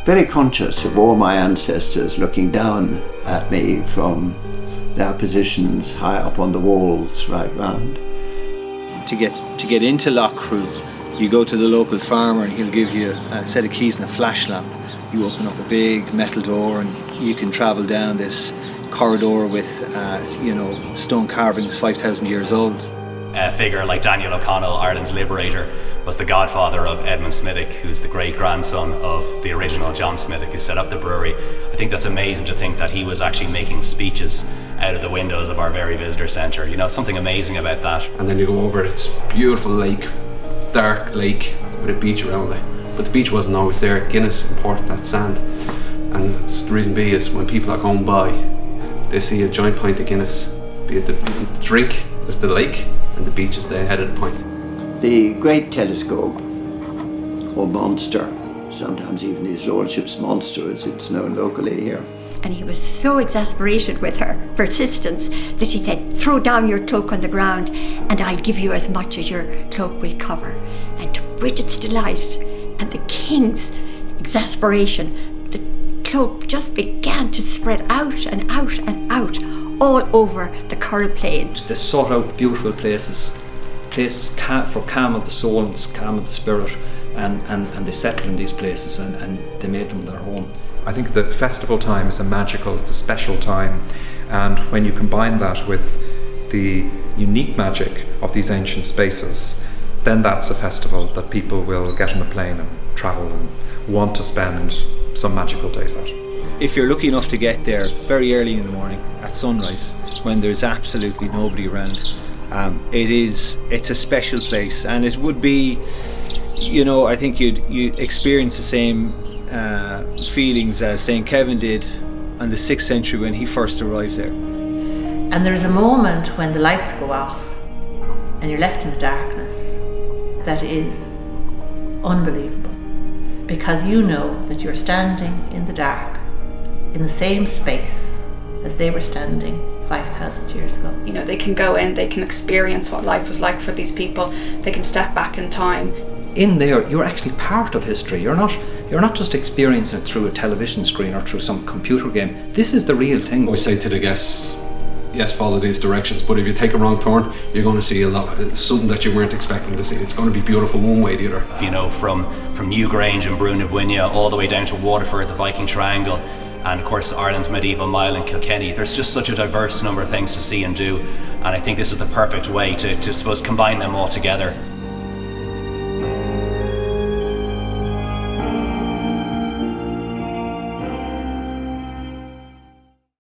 very conscious of all my ancestors looking down at me from their positions high up on the walls right round. To get into Loughcrew, you go to the local farmer and he'll give you a set of keys and a flash lamp. You open up a big metal door and you can travel down this corridor with stone carvings 5,000 years old. A figure like Daniel O'Connell, Ireland's liberator, was the godfather of Edmund Smithwick, who's the great-grandson of the original John Smithwick who set up the brewery. I think that's amazing to think that he was actually making speeches out of the windows of our very visitor centre. You know, something amazing about that. And then you go over, it's a beautiful lake, dark lake with a beach around it. But the beach wasn't always there. Guinness imported that sand. And the reason being is when people are going by, they see a giant pint of Guinness, be it the drink is the lake and the beach is the head of the pint. The great telescope, or monster, sometimes even His Lordship's monster as it's known locally here. And he was so exasperated with her persistence that he said, throw down your cloak on the ground and I'll give you as much as your cloak will cover. And to Bridget's delight and the king's exasperation, the cloak just began to spread out and out and out all over the Curl Plain. They sought out beautiful places for calm of the soul and calm of the spirit, and they settled in these places and they made them their home. I think the festival time is it's a special time, and when you combine that with the unique magic of these ancient spaces, then that's a festival that people will get on a plane and travel and want to spend some magical days at. If you're lucky enough to get there very early in the morning at sunrise, when there's absolutely nobody around, it's a special place, and it would be, I think you'd experience the same feelings as St. Kevin did in the 6th century when he first arrived there. And there's a moment when the lights go off and you're left in the darkness that is unbelievable, because you know that you're standing in the dark in the same space as they were standing 5,000 years ago. They can go in, they can experience what life was like for these people, they can step back in time. In there, you're actually part of history. You're not just experiencing it through a television screen or through some computer game. This is the real thing. I always say to the guests, yes, follow these directions, but if you take a wrong turn, you're going to see something that you weren't expecting to see. It's going to be beautiful one way or the other. From Newgrange and Brunabwinia all the way down to Waterford, the Viking Triangle, and of course Ireland's medieval mile in Kilkenny. There's just such a diverse number of things to see and do, and I think this is the perfect way to combine them all together.